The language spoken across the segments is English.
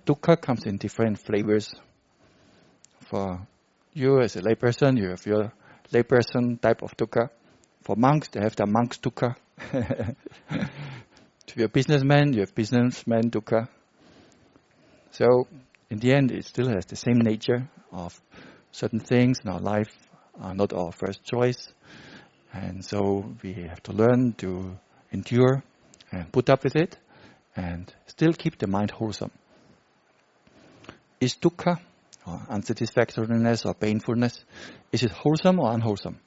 dukkha comes in different flavors. For you as a layperson, you have your layperson type of dukkha. For monks, they have the monk's dukkha. If you're a businessman, you have businessman dukkha. So, in the end, it still has the same nature of certain things in our life are not our first choice. And so we have to learn to endure and put up with it and still keep the mind wholesome. Is dukkha, or unsatisfactoriness or painfulness, is it wholesome or unwholesome?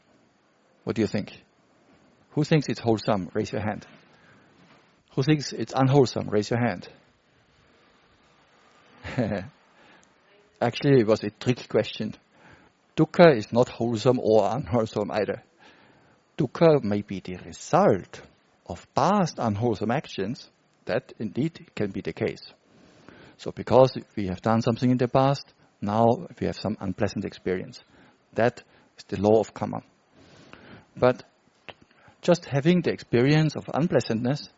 What do you think? Who thinks it's wholesome? Raise your hand. Who thinks it's unwholesome? Raise your hand. Actually, it was a trick question. Dukkha is not wholesome or unwholesome either. Dukkha may be the result of past unwholesome actions. That indeed can be the case. So because we have done something in the past, now we have some unpleasant experience. That is the law of karma. But just having the experience of unpleasantness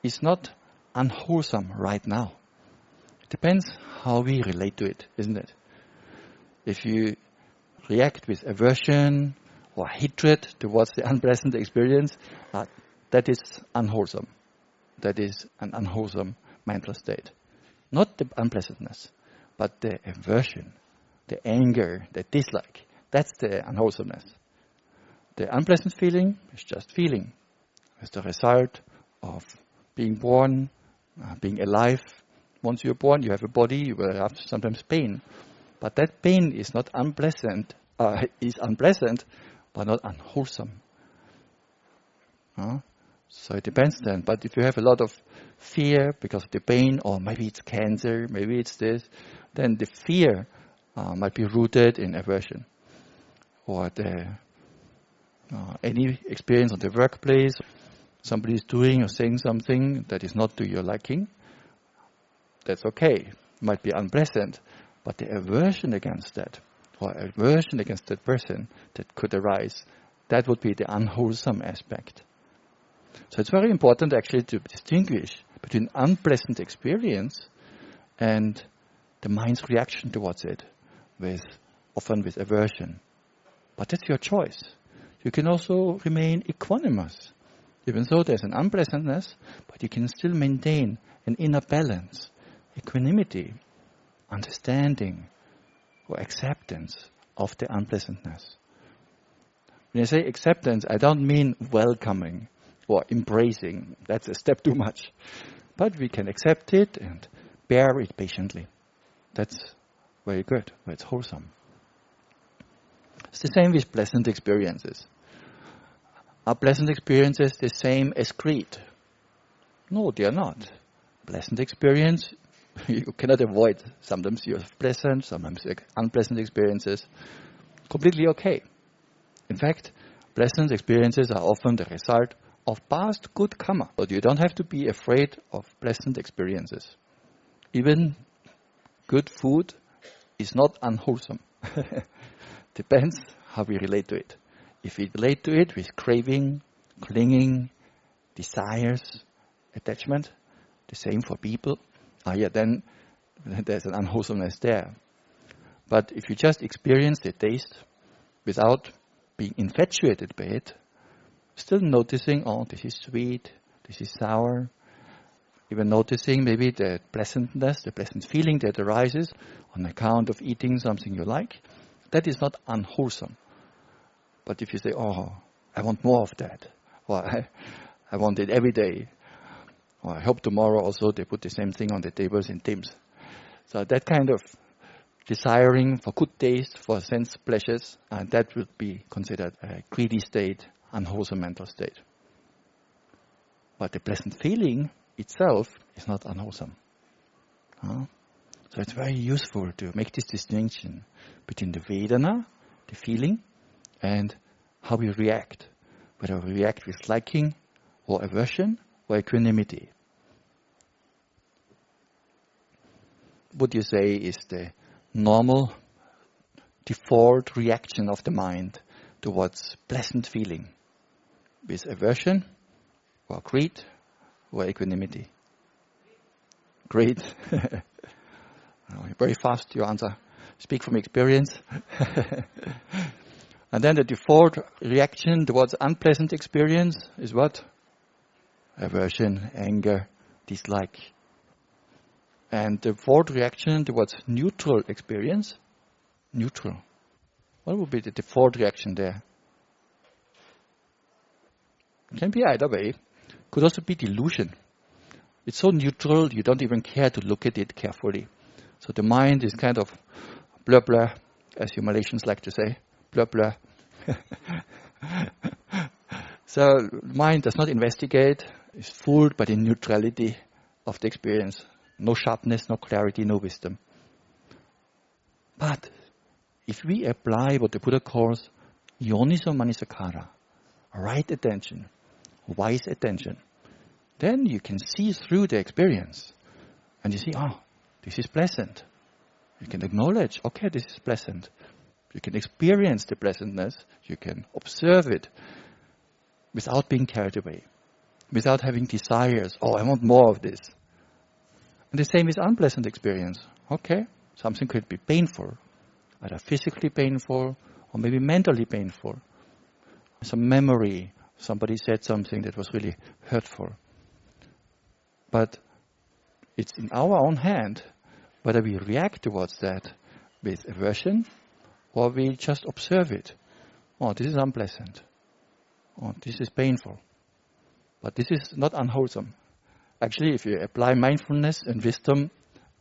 is not unwholesome right now. It depends how we relate to it, isn't it? If you react with aversion or hatred towards the unpleasant experience, that is unwholesome. That is an unwholesome mental state. Not the unpleasantness, but the aversion, the anger, the dislike. That's the unwholesomeness. The unpleasant feeling is just feeling. It's the result of being born, being alive. Once you're born, you have a body, you will have sometimes pain. But that pain is not unpleasant, is unpleasant, but not unwholesome. So it depends then. But if you have a lot of fear because of the pain, or maybe it's cancer, maybe it's this, then the fear might be rooted in aversion. Or any experience on the workplace, somebody is doing or saying something that is not to your liking, that's okay. It might be unpleasant, but the aversion against that, or aversion against that person that could arise, that would be the unwholesome aspect. So it's very important actually to distinguish between unpleasant experience and the mind's reaction towards it, often with aversion. But that's your choice. You can also remain equanimous, even though there's an unpleasantness, but you can still maintain an inner balance, equanimity, understanding, or acceptance of the unpleasantness. When I say acceptance, I don't mean welcoming or embracing. That's a step too much. But we can accept it and bear it patiently. That's very good, it's wholesome. It's the same with pleasant experiences. Are pleasant experiences the same as greed? No, they are not. Pleasant experience, you cannot avoid. Sometimes you have pleasant, sometimes unpleasant experiences. Completely okay. In fact, pleasant experiences are often the result of past good karma. But you don't have to be afraid of pleasant experiences. Even good food is not unwholesome. Depends how we relate to it. If we relate to it with craving, clinging, desires, attachment, the same for people, then there's an unwholesomeness there. But if you just experience the taste without being infatuated by it, still noticing, this is sweet, this is sour, even noticing maybe the pleasantness, the pleasant feeling that arises on account of eating something you like, that is not unwholesome. But if you say, I want more of that, or I want it every day, or I hope tomorrow also they put the same thing on the tables in Tim's. So that kind of desiring for good taste, for sense pleasures, that would be considered a greedy state, unwholesome mental state. But the pleasant feeling itself is not unwholesome. So it's very useful to make this distinction between the Vedana, the feeling, and how we react. Whether we react with liking or aversion or equanimity. What you say is the normal default reaction of the mind towards pleasant feeling, with aversion or greed or equanimity. Greed. Very fast, your answer. Speak from experience. And then the default reaction towards unpleasant experience is what? Aversion, anger, dislike. And the default reaction towards neutral experience, neutral. What would be the default reaction there? It can be either way. Could also be delusion. It's so neutral, you don't even care to look at it carefully. So the mind is kind of blur blur, as you Malaysians like to say. Blur blur. So mind does not investigate, is fooled by the neutrality of the experience. No sharpness, no clarity, no wisdom. But if we apply what the Buddha calls yoniso manasikara, right attention, wise attention, then you can see through the experience. And you see, this is pleasant. You can acknowledge, okay, this is pleasant. You can experience the pleasantness. You can observe it without being carried away, without having desires. I want more of this. And the same is unpleasant experience. Okay, something could be painful, either physically painful or maybe mentally painful. Some memory, somebody said something that was really hurtful. But it's in our own hand whether we react towards that with aversion or we just observe it. This is unpleasant. This is painful. But this is not unwholesome. Actually, if you apply mindfulness and wisdom,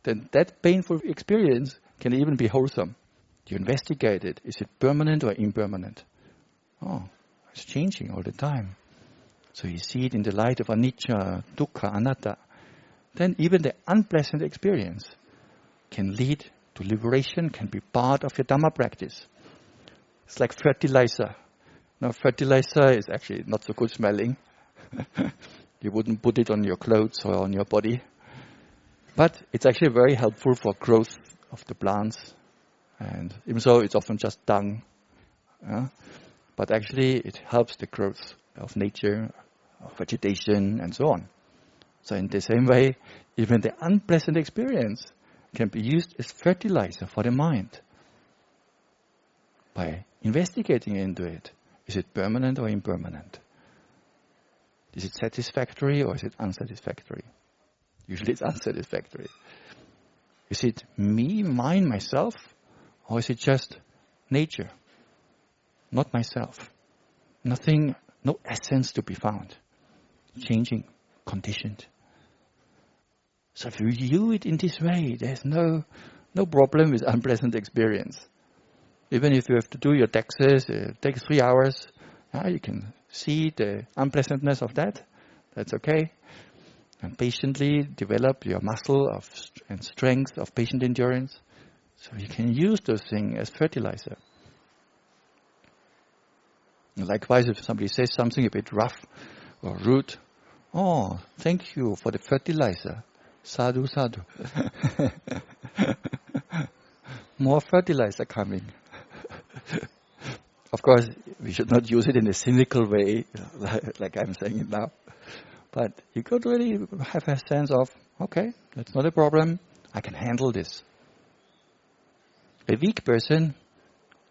then that painful experience can even be wholesome. You investigate it. Is it permanent or impermanent? It's changing all the time. So you see it in the light of anicca, dukkha, anatta. Then even the unpleasant experience can lead to liberation, can be part of your Dhamma practice. It's like fertilizer. Now, fertilizer is actually not so good smelling. You wouldn't put it on your clothes or on your body. But it's actually very helpful for growth of the plants. And even so, it's often just dung. But actually, it helps the growth of nature, of vegetation, and so on. So in the same way, even the unpleasant experience can be used as fertilizer for the mind. By investigating into it, is it permanent or impermanent? Is it satisfactory or is it unsatisfactory? Usually it's unsatisfactory. Is it me, mine, myself? Or is it just nature? Not myself. Nothing, no essence to be found. Changing, conditioned. So if you view it in this way, there's no problem with unpleasant experience. Even if you have to do your taxes, it takes 3 hours, you can see the unpleasantness of that. That's okay. And patiently develop your muscle and strength of patient endurance. So you can use those things as fertilizer. And likewise, if somebody says something a bit rough or rude, thank you for the fertilizer. Sadhu, sadhu. More fertilizer coming. Of course, we should not use it in a cynical way, like I'm saying it now. But you could really have a sense of, okay, that's not a problem. I can handle this. A weak person,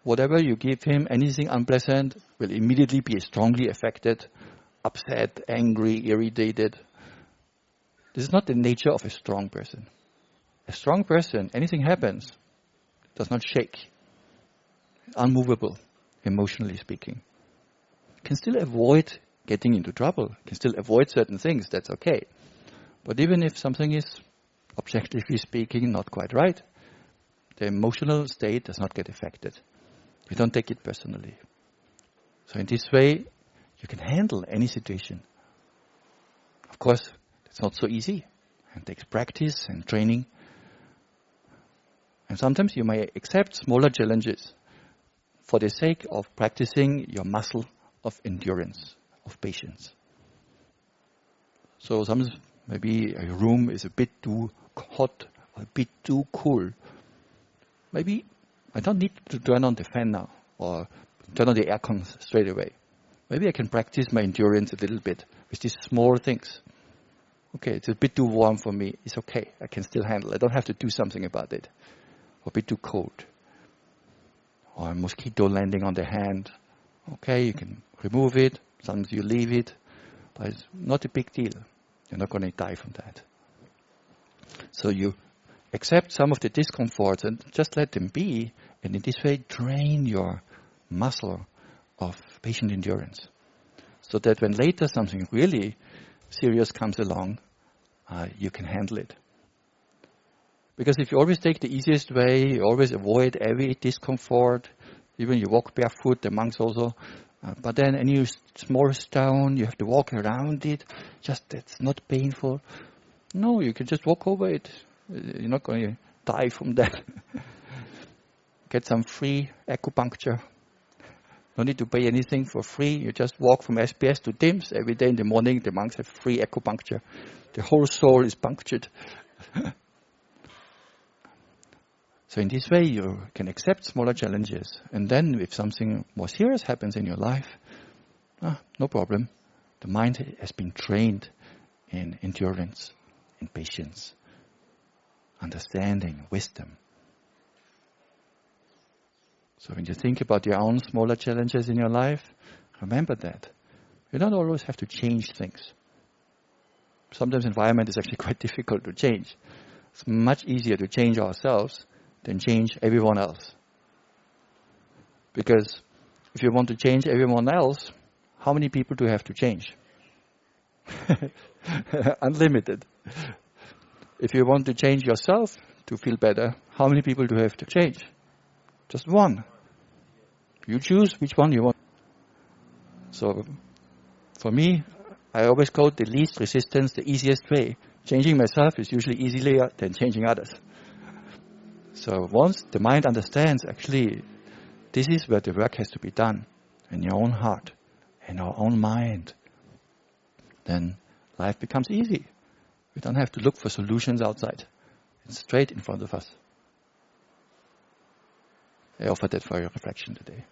whatever you give him, anything unpleasant, will immediately be strongly affected, upset, angry, irritated. This is not the nature of a strong person. A strong person, anything happens, does not shake. Unmovable, emotionally speaking. Can still avoid getting into trouble. Can still avoid certain things, that's okay. But even if something is, objectively speaking, not quite right, the emotional state does not get affected. You don't take it personally. So in this way, you can handle any situation. Of course, it's not so easy. It takes practice and training. And sometimes you may accept smaller challenges for the sake of practicing your muscle of endurance, of patience. So sometimes maybe a room is a bit too hot or a bit too cool. Maybe I don't need to turn on the fan now or turn on the aircon straight away. Maybe I can practice my endurance a little bit with these small things. Okay, it's a bit too warm for me. It's okay. I can still handle it. I don't have to do something about it. Or a bit too cold. Or a mosquito landing on the hand. Okay, you can remove it. Sometimes you leave it. But it's not a big deal. You're not going to die from that. So you accept some of the discomforts and just let them be. And in this way, train your muscle of patient endurance. So that when later something really serious comes along, you can handle it. Because if you always take the easiest way, you always avoid every discomfort, even you walk barefoot, the monks also, but then any small stone, you have to walk around it, just it's not painful. No, you can just walk over it. You're not going to die from that. Get some free acupuncture. No need to pay anything for free. You just walk from SPS to DIMS. Every day in the morning, the monks have free acupuncture. The whole soul is punctured. So in this way, you can accept smaller challenges. And then if something more serious happens in your life, no problem. The mind has been trained in endurance, in patience, understanding, wisdom. So when you think about your own smaller challenges in your life, remember that. You don't always have to change things. Sometimes environment is actually quite difficult to change. It's much easier to change ourselves than change everyone else. Because if you want to change everyone else, how many people do you have to change? Unlimited. If you want to change yourself to feel better, how many people do you have to change? Just one. You choose which one you want. So, for me, I always go the least resistance, the easiest way. Changing myself is usually easier than changing others. So once the mind understands, actually, this is where the work has to be done, in your own heart, in our own mind, then life becomes easy. We don't have to look for solutions outside. It's straight in front of us. I offer that for your reflection today.